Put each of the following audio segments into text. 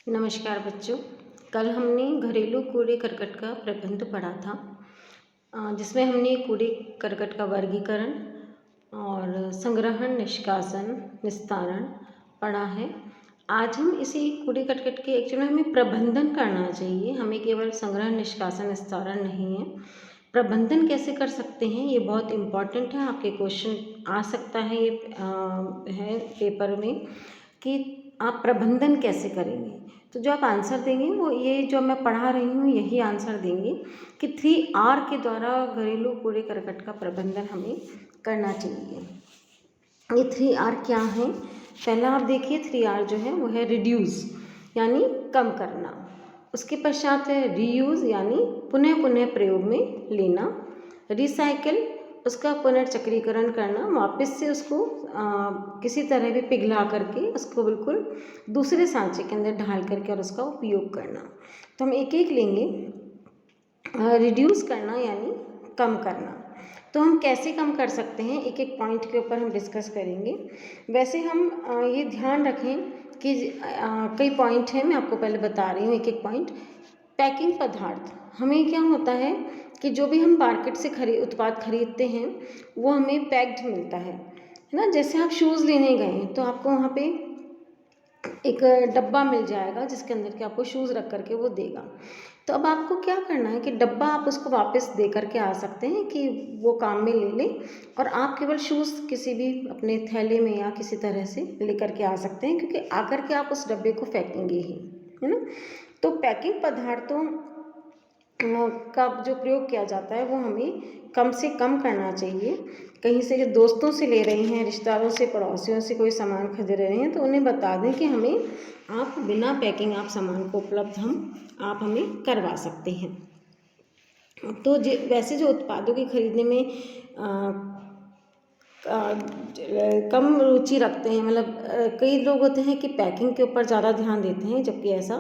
नमस्कार बच्चों। कल हमने घरेलू कूड़े करकट का प्रबंध पढ़ा था, जिसमें हमने कूड़े करकट का वर्गीकरण और संग्रहण, निष्कासन, निस्तारण पढ़ा है। आज हम इसी कूड़े करकट के एक्चुअली हमें प्रबंधन करना चाहिए, हमें केवल संग्रहण, निष्कासन, निस्तारण नहीं है। प्रबंधन कैसे कर सकते हैं ये बहुत इम्पॉर्टेंट है, आपके क्वेश्चन आ सकता है ये है पेपर में कि आप प्रबंधन कैसे करेंगे। तो जो आप आंसर देंगे वो ये जो मैं पढ़ा रही हूँ यही आंसर देंगे कि 3R के द्वारा घरेलू कूड़े करकट का प्रबंधन हमें करना चाहिए। ये 3R क्या है? पहला आप देखिए 3R जो है वो है रिड्यूस यानी कम करना, उसके पश्चात है रीयूज़ यानी पुनः पुनः प्रयोग में लेना, रिसाइकिल उसका पुनर्चक्रीकरण करना, वापस से उसको किसी तरह भी पिघला करके उसको बिल्कुल दूसरे सांचे के अंदर ढाल करके और उसका उपयोग करना। तो हम एक एक लेंगे। रिड्यूस करना यानी कम करना, तो हम कैसे कम कर सकते हैं एक एक पॉइंट के ऊपर हम डिस्कस करेंगे। वैसे हम ये ध्यान रखें कि कई पॉइंट हैं, मैं आपको पहले बता रही हूँ एक एक पॉइंट। पैकिंग पदार्थ, हमें क्या होता है कि जो भी हम मार्केट से उत्पाद खरीदते हैं वो हमें पैक्ड मिलता है ना। जैसे आप शूज़ लेने गए तो आपको वहाँ पे एक डब्बा मिल जाएगा जिसके अंदर के आपको शूज़ रख करके वो देगा। तो अब आपको क्या करना है कि डब्बा आप उसको वापस दे करके आ सकते हैं कि वो काम में ले लें, और आप केवल शूज़ किसी भी अपने थैले में या किसी तरह से लेकर के आ सकते हैं, क्योंकि आकर के आप उस डब्बे को फेंकेंगे ही, है ना। तो पैकिंग पदार्थों का जो प्रयोग किया जाता है वो हमें कम से कम करना चाहिए। कहीं से जो दोस्तों से ले रहे हैं, रिश्तेदारों से, पड़ोसियों से कोई सामान खरीद रहे हैं तो उन्हें बता दें कि हमें आप बिना पैकिंग आप सामान को उपलब्ध आप हमें करवा सकते हैं। तो वैसे जो उत्पादों की खरीदने में कम रुचि रखते हैं, मतलब कई लोग होते हैं कि पैकिंग के ऊपर ज़्यादा ध्यान देते हैं, जबकि ऐसा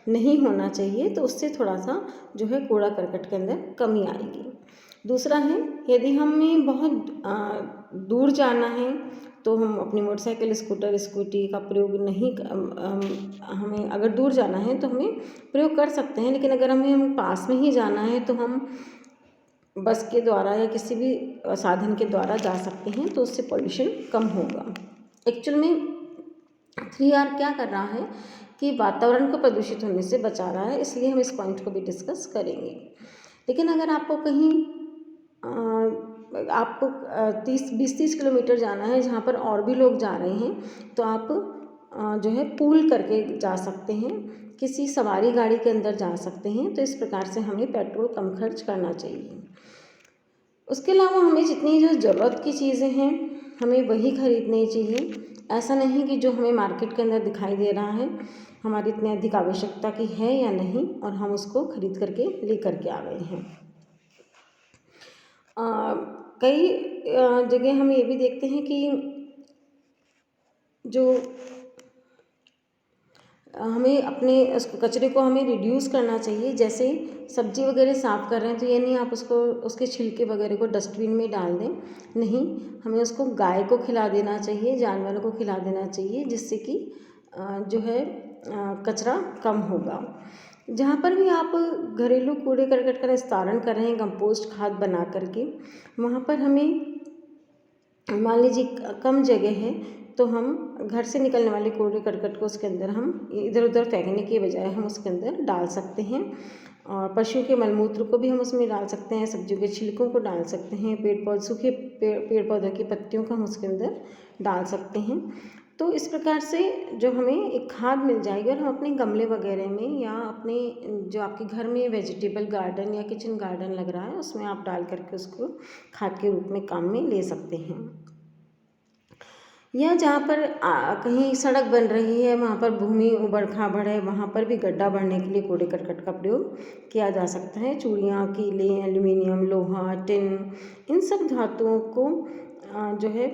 नहीं होना चाहिए। तो उससे थोड़ा सा जो है कूड़ा करकट के अंदर कमी आएगी। दूसरा है, यदि हमें बहुत दूर जाना है तो हम अपनी मोटरसाइकिल, स्कूटर, स्कूटी का प्रयोग नहीं हमें अगर दूर जाना है तो हमें प्रयोग कर सकते हैं, लेकिन अगर हमें पास में ही जाना है तो हम बस के द्वारा या किसी भी साधन के द्वारा जा सकते हैं, तो उससे पॉल्यूशन कम होगा। एक्चुअल में 3R क्या कर रहा है कि वातावरण को प्रदूषित होने से बचा रहा है, इसलिए हम इस पॉइंट को भी डिस्कस करेंगे। लेकिन अगर आपको कहीं आपको 20-30 किलोमीटर जाना है जहाँ पर और भी लोग जा रहे हैं, तो आप जो है पूल करके जा सकते हैं, किसी सवारी गाड़ी के अंदर जा सकते हैं। तो इस प्रकार से हमें पेट्रोल कम खर्च करना चाहिए। उसके अलावा हमें जितनी जो ज़रूरत की चीज़ें हैं हमें वही खरीदनी चाहिए। ऐसा नहीं कि जो हमें मार्केट के अंदर दिखाई दे रहा है हमारी इतनी अधिक आवश्यकता की है या नहीं, और हम उसको खरीद करके ले करके आ गए हैं। कई जगह हम ये भी देखते हैं कि जो हमें अपने कचरे को हमें रिड्यूस करना चाहिए। जैसे सब्जी वगैरह साफ़ कर रहे हैं तो ये नहीं आप उसको उसके छिलके वगैरह को डस्टबिन में डाल दें, नहीं, हमें उसको गाय को खिला देना चाहिए, जानवरों को खिला देना चाहिए, जिससे कि जो है कचरा कम होगा। जहाँ पर भी आप घरेलू कूड़े करकट का निस्तारण कर रहे हैं कंपोस्ट खाद बना करके, वहाँ पर हमें मान लीजिए कम जगह है तो हम घर से निकलने वाले कूड़े करकट को उसके अंदर हम इधर उधर फेंकने के बजाय हम उसके अंदर डाल सकते हैं, और पशु के मलमूत्र को भी हम उसमें डाल सकते हैं, सब्जियों के छिलकों को डाल सकते हैं, सूखे पेड़ पौधों की पत्तियों को हम उसके अंदर डाल सकते हैं। तो इस प्रकार से जो हमें एक खाद मिल जाएगी, और हम अपने गमले वगैरह में या अपने जो आपके घर में वेजिटेबल गार्डन या किचन गार्डन लग रहा है उसमें आप डाल करके उसको खाद के रूप में काम में ले सकते हैं। या जहाँ पर कहीं सड़क बन रही है वहाँ पर भूमि उबड़ खाबड़ है, वहाँ पर भी गड्ढा भरने के लिए कूड़े करकट का प्रयोग किया जा सकता है। चूड़ियाँ, कीले, एल्युमिनियम, लोहा, टिन, इन सब धातुओं को जो है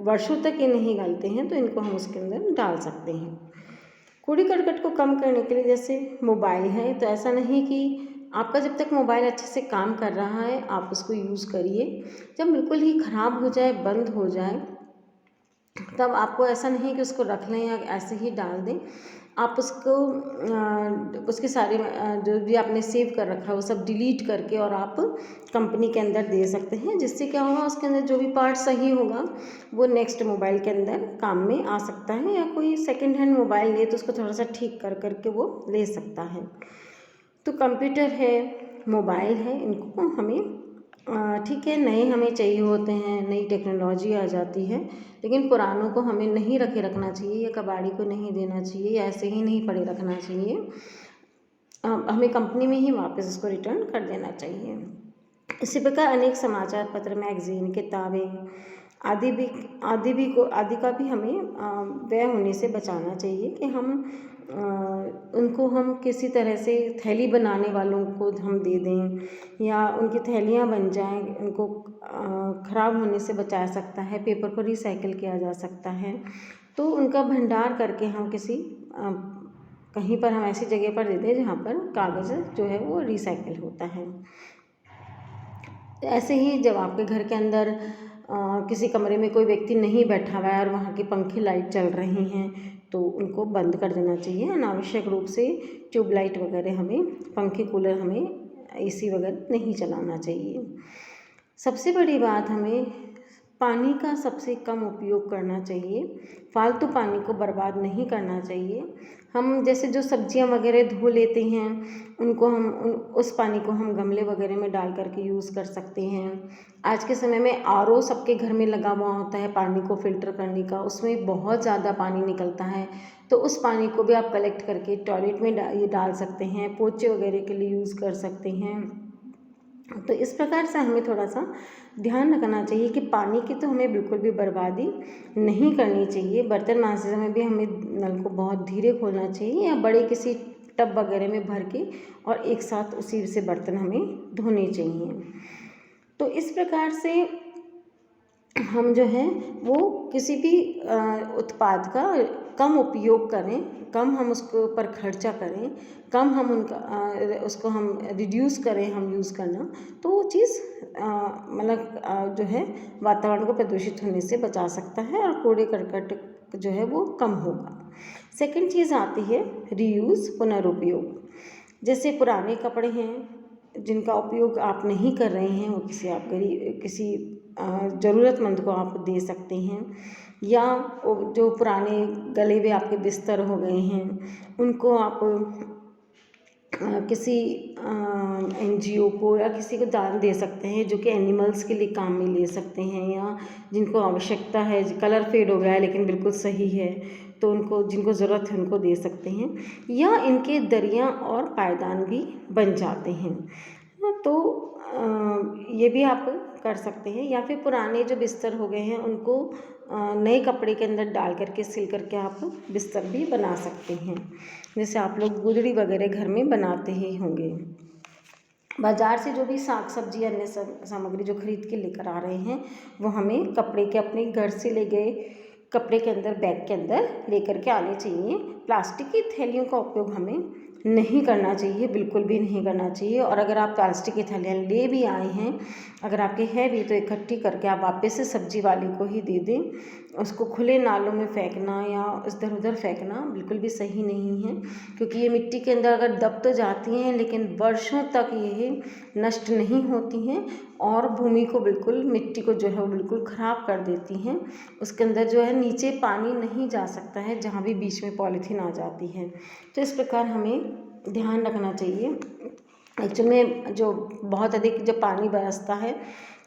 वर्षों तक ये नहीं गलते हैं, तो इनको हम उसके अंदर डाल सकते हैं। कूड़े करकट को कम करने के लिए जैसे मोबाइल है, तो ऐसा नहीं कि आपका जब तक मोबाइल अच्छे से काम कर रहा है आप उसको यूज़ करिए, जब बिल्कुल ही ख़राब हो जाए, बंद हो जाए, तब आपको ऐसा नहीं कि उसको रख लें या ऐसे ही डाल दें। आप उसको उसके सारे जो भी आपने सेव कर रखा है वो सब डिलीट करके और आप कंपनी के अंदर दे सकते हैं, जिससे क्या होगा उसके अंदर जो भी पार्ट सही होगा वो नेक्स्ट मोबाइल के अंदर काम में आ सकता है, या कोई सेकंड हैंड मोबाइल ले तो उसको थोड़ा सा ठीक कर करके वो ले सकता है। तो कंप्यूटर है, मोबाइल है, इनको हमें ठीक है नए हमें चाहिए होते हैं, नई टेक्नोलॉजी आ जाती है, लेकिन पुरानों को हमें नहीं रखे रखना चाहिए या कबाड़ी को नहीं देना चाहिए या ऐसे ही नहीं पड़े रखना चाहिए। हमें कंपनी में ही वापस उसको रिटर्न कर देना चाहिए। इसी प्रकार अनेक समाचार पत्र, मैगजीन, किताबें आदि का भी हमें व्यय होने से बचाना चाहिए कि हम उनको हम किसी तरह से थैली बनाने वालों को हम दे दें या उनकी थैलियाँ बन जाएं, उनको ख़राब होने से बचा सकता है। पेपर को रिसाइकिल किया जा सकता है, तो उनका भंडार करके हम किसी कहीं पर हम ऐसी जगह पर दे दें जहाँ पर कागज़ जो है वो रिसाइकिल होता है। ऐसे ही जब आपके घर के अंदर किसी कमरे में कोई व्यक्ति नहीं बैठा हुआ है और वहाँ के पंखे लाइट चल रही हैं तो उनको बंद कर देना चाहिए। अनावश्यक रूप से ट्यूबलाइट वगैरह हमें, पंखे कूलर हमें, एसी वगैरह नहीं चलाना चाहिए। सबसे बड़ी बात, हमें पानी का सबसे कम उपयोग करना चाहिए, फालतू पानी को बर्बाद नहीं करना चाहिए। हम जैसे जो सब्जियां वगैरह धो लेते हैं उनको हम उस पानी को हम गमले वगैरह में डाल करके यूज़ कर सकते हैं। आज के समय में आरओ सबके घर में लगा हुआ होता है पानी को फ़िल्टर करने का, उसमें बहुत ज़्यादा पानी निकलता है, तो उस पानी को भी आप कलेक्ट करके टॉयलेट में ये डाल सकते हैं, पोछे वगैरह के लिए यूज़ कर सकते हैं। तो इस प्रकार से हमें थोड़ा सा ध्यान रखना चाहिए कि पानी की तो हमें बिल्कुल भी बर्बादी नहीं करनी चाहिए। बर्तन मांजते समय भी हमें नल को बहुत धीरे खोलना चाहिए या बड़े किसी टब वगैरह में भर के और एक साथ उसी से बर्तन हमें धोने चाहिए। तो इस प्रकार से हम जो है वो किसी भी उत्पाद का कम उपयोग करें, कम हम उसके ऊपर खर्चा करें, कम हम उसको हम रिड्यूस करें हम यूज़ करना, तो वो चीज़ मतलब जो है वातावरण को प्रदूषित होने से बचा सकता है और कूड़े करकट जो है वो कम होगा। सेकंड चीज़ आती है रीयूज़, पुनरुपयोग। जैसे पुराने कपड़े हैं जिनका उपयोग आप नहीं कर रहे हैं, वो किसी ज़रूरतमंद को आप दे सकते हैं, या जो पुराने गले हुए आपके बिस्तर हो गए हैं उनको आप किसी एनजीओ को या किसी को दान दे सकते हैं जो कि एनिमल्स के लिए काम में ले सकते हैं, या जिनको आवश्यकता है, कलर फेड हो गया है लेकिन बिल्कुल सही है तो उनको, जिनको ज़रूरत है उनको दे सकते हैं, या इनके दरिया और पायदान भी बन जाते हैं। तो ये भी आप कर सकते हैं, या फिर पुराने जो बिस्तर हो गए हैं उनको नए कपड़े के अंदर डाल करके सिल करके आप बिस्तर भी बना सकते हैं, जैसे आप लोग गुदड़ी वगैरह घर में बनाते ही होंगे। बाज़ार से जो भी साग सब्जी अन्य सामग्री जो खरीद के लेकर आ रहे हैं वो हमें कपड़े के, अपने घर से ले गए कपड़े के अंदर, बैग के अंदर लेकर के आने चाहिए। प्लास्टिक की थैलियों का उपयोग हमें नहीं करना चाहिए, बिल्कुल भी नहीं करना चाहिए। और अगर आप प्लास्टिक की थैलियाँ ले भी आए हैं, अगर आपके है भी, तो इकट्ठी करके आप वापस से सब्जी वाले को ही दे दें। उसको खुले नालों में फेंकना या इधर उधर फेंकना बिल्कुल भी सही नहीं है, क्योंकि ये मिट्टी के अंदर अगर दब तो जाती हैं लेकिन वर्षों तक ये नष्ट नहीं होती हैं और भूमि को बिल्कुल, मिट्टी को जो है वो बिल्कुल ख़राब कर देती हैं। उसके अंदर जो है नीचे पानी नहीं जा सकता है जहाँ भी बीच में पॉलीथीन आ जाती है। तो इस प्रकार हमें ध्यान रखना चाहिए। एक्चुअल में जो बहुत अधिक जब पानी बरसता है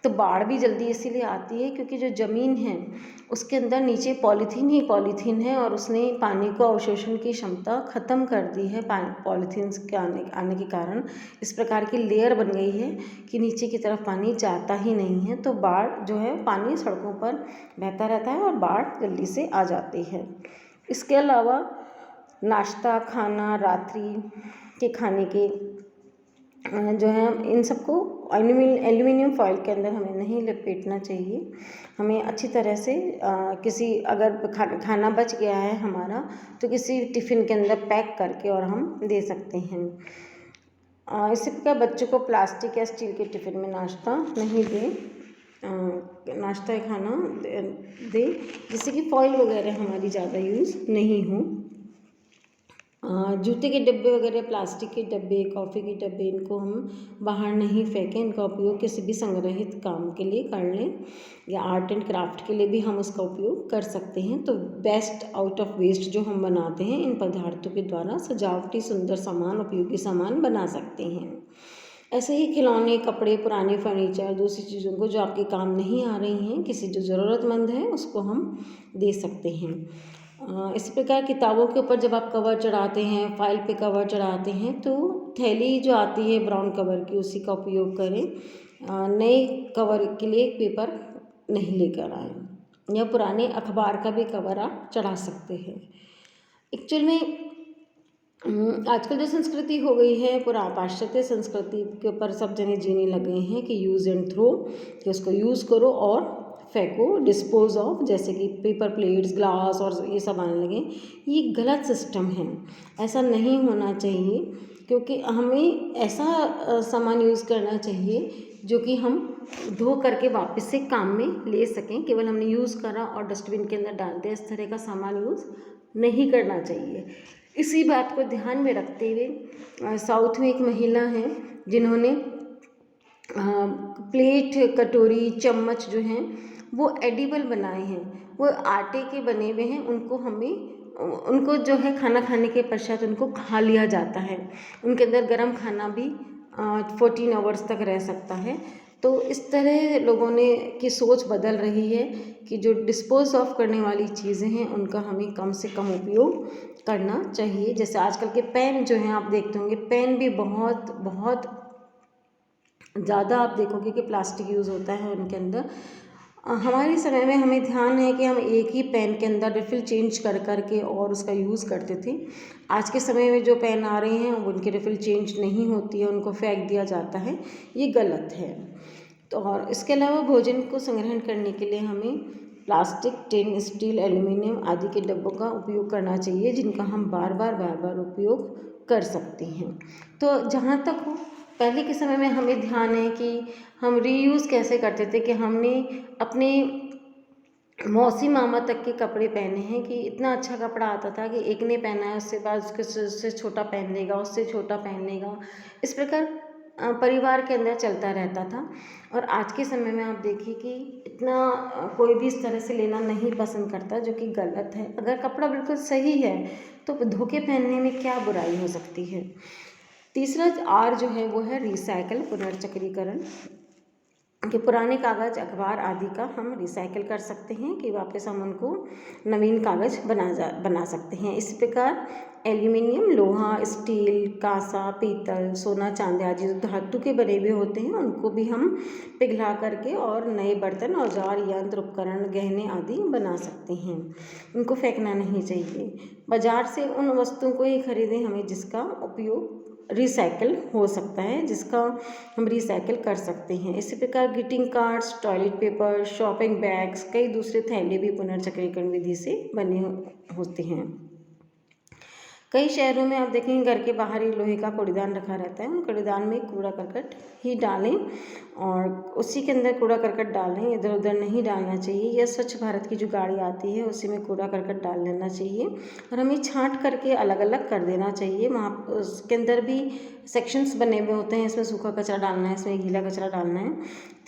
तो बाढ़ भी जल्दी इसीलिए आती है क्योंकि जो ज़मीन है उसके अंदर नीचे पॉलीथीन ही पॉलीथीन है और उसने पानी को अवशोषण की क्षमता ख़त्म कर दी है। पॉलीथीन के आने के कारण इस प्रकार की लेयर बन गई है कि नीचे की तरफ पानी जाता ही नहीं है, तो बाढ़ जो है, पानी सड़कों पर बहता रहता है और बाढ़ जल्दी से आ जाती है। इसके अलावा नाश्ता, खाना, रात्रि के खाने के जो है इन सबको एल्युमिनियम फॉइल के अंदर हमें नहीं लपेटना चाहिए। हमें अच्छी तरह से किसी, अगर खाना बच गया है हमारा तो किसी टिफ़िन के अंदर पैक करके और हम दे सकते हैं। इसी प्रकार बच्चों को प्लास्टिक या स्टील के टिफ़िन में नाश्ता नहीं दें। नाश्ता खाना दे, जिससे कि फॉइल वगैरह हमारी ज़्यादा यूज़ नहीं हो। जूते के डब्बे वगैरह, प्लास्टिक के डब्बे, कॉफ़ी के डब्बे, इनको हम बाहर नहीं फेंकें। इनका उपयोग किसी भी संग्रहित काम के लिए कर लें, या आर्ट एंड क्राफ्ट के लिए भी हम उसका उपयोग कर सकते हैं। तो बेस्ट आउट ऑफ वेस्ट जो हम बनाते हैं, इन पदार्थों के द्वारा सजावटी सुंदर सामान, उपयोगी सामान बना सकते हैं। ऐसे ही खिलौने, कपड़े, पुराने फर्नीचर, दूसरी चीज़ों को जो आपके काम नहीं आ रही हैं, किसी जो ज़रूरतमंद है उसको हम दे सकते हैं। इस प्रकार किताबों के ऊपर जब आप कवर चढ़ाते हैं, फाइल पे कवर चढ़ाते हैं, तो थैली जो आती है ब्राउन कवर की, उसी का उपयोग करें। नए कवर के लिए पेपर नहीं लेकर आएँ, या पुराने अखबार का भी कवर आप चढ़ा सकते हैं। एक्चुअल में आजकल जो संस्कृति हो गई है, पूरा पाश्चात्य संस्कृति के ऊपर सब जने जीने लगे हैं कि यूज़ एंड थ्रो, कि उसको यूज़ करो और फेंको, डिस्पोज ऑफ, जैसे कि पेपर प्लेट्स, ग्लास और ये सब आने लगे। ये गलत सिस्टम है, ऐसा नहीं होना चाहिए, क्योंकि हमें ऐसा सामान यूज़ करना चाहिए जो कि हम धो करके वापस से काम में ले सकें। केवल हमने यूज़ करा और डस्टबिन के अंदर डाल दिया, इस तरह का सामान यूज़ नहीं करना चाहिए। इसी बात को ध्यान में रखते हुए साउथ में एक महिला हैं जिन्होंने प्लेट, कटोरी, चम्मच जो हैं वो एडिबल बनाए हैं, वो आटे के बने हुए हैं। उनको जो है खाना खाने के पश्चात उनको खा लिया जाता है। उनके अंदर गर्म खाना भी 14 आवर्स तक रह सकता है। तो इस तरह लोगों ने की सोच बदल रही है कि जो डिस्पोज ऑफ करने वाली चीज़ें हैं उनका हमें कम से कम उपयोग करना चाहिए। जैसे आजकल के पेन जो हैं, आप देखते होंगे पेन भी बहुत बहुत ज़्यादा आप देखोगे कि प्लास्टिक यूज़ होता है उनके अंदर। हमारे समय में हमें ध्यान है कि हम एक ही पेन के अंदर रिफ़िल चेंज कर के और उसका यूज़ करते थे। आज के समय में जो पेन आ रहे हैं उनकी रिफ़िल चेंज नहीं होती है, उनको फेंक दिया जाता है, ये गलत है। तो और इसके अलावा भोजन को संग्रहण करने के लिए हमें प्लास्टिक, टिन, स्टील, एल्युमिनियम आदि के डब्बों का उपयोग करना चाहिए, जिनका हम बार बार उपयोग कर सकते हैं। तो जहाँ तक हो, पहले के समय में हमें ध्यान है कि हम रीयूज़ कैसे करते थे, कि हमने अपने मौसी मामा तक के कपड़े पहने हैं, कि इतना अच्छा कपड़ा आता था कि एक ने पहना है उससे बाद उससे छोटा पहन लेगा, उससे छोटा पहन लेगा। इस प्रकार परिवार के अंदर चलता रहता था। और आज के समय में आप देखिए कि इतना कोई भी इस तरह से लेना नहीं पसंद करता, जो कि गलत है। अगर कपड़ा बिल्कुल सही है तो धो के पहनने में क्या बुराई हो सकती है। तीसरा आर जो है वो है रिसाइकल, पुनर्चक्रीकरण, कि पुराने कागज़, अखबार आदि का हम रिसाइकिल कर सकते हैं, कि वापस हम उनको नवीन कागज़ बना सकते हैं। इस प्रकार एल्युमिनियम, लोहा, स्टील, कांसा, पीतल, सोना, चांदी आदि जो धातु के बने हुए होते हैं उनको भी हम पिघला करके और नए बर्तन, औजार, यंत्र, उपकरण, गहने आदि बना सकते हैं। उनको फेंकना नहीं चाहिए। बाज़ार से उन वस्तुओं को ही खरीदें हमें जिसका उपयोग रिसाइकिल हो सकता है, जिसका हम रिसाइकिल कर सकते हैं। इसी प्रकार greeting cards, toilet paper, shopping bags, कई दूसरे थैले भी पुनर्चक्रीकरण विधि से बने होते हैं। कई शहरों में आप देखेंगे घर के बाहर ही लोहे का कूड़ेदान रखा रहता है। उन कूड़ेदान में कूड़ा करकट ही डालें और उसी के अंदर कूड़ा करकट डालें, इधर उधर नहीं डालना चाहिए। या स्वच्छ भारत की जो गाड़ी आती है उसी में कूड़ा करकट डाल लेना चाहिए, और हमें छांट करके अलग अलग कर देना चाहिए। वहाँ उसके अंदर भी सेक्शंस बने हुए होते हैं, इसमें सूखा कचरा डालना है, इसमें गीला कचरा डालना है।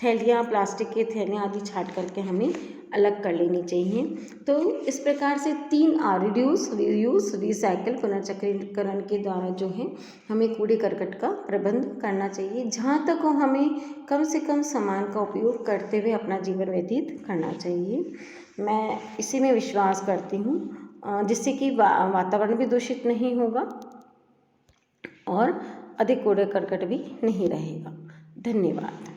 थैलियाँ, प्लास्टिक के थैलियाँ आदि छांट करके हमें अलग कर लेनी चाहिए। तो इस प्रकार से 3 आर, रिड्यूस, रीयूज़, रिसाइकिल, पुनर्चक्रीकरण के द्वारा जो है हमें कूड़े करकट का प्रबंध करना चाहिए। जहाँ तक हो हमें कम से कम सामान का उपयोग करते हुए अपना जीवन व्यतीत करना चाहिए। मैं इसी में विश्वास करती हूँ, जिससे कि वातावरण भी दूषित नहीं होगा और अधिक कूड़े करकट भी नहीं रहेगा। धन्यवाद।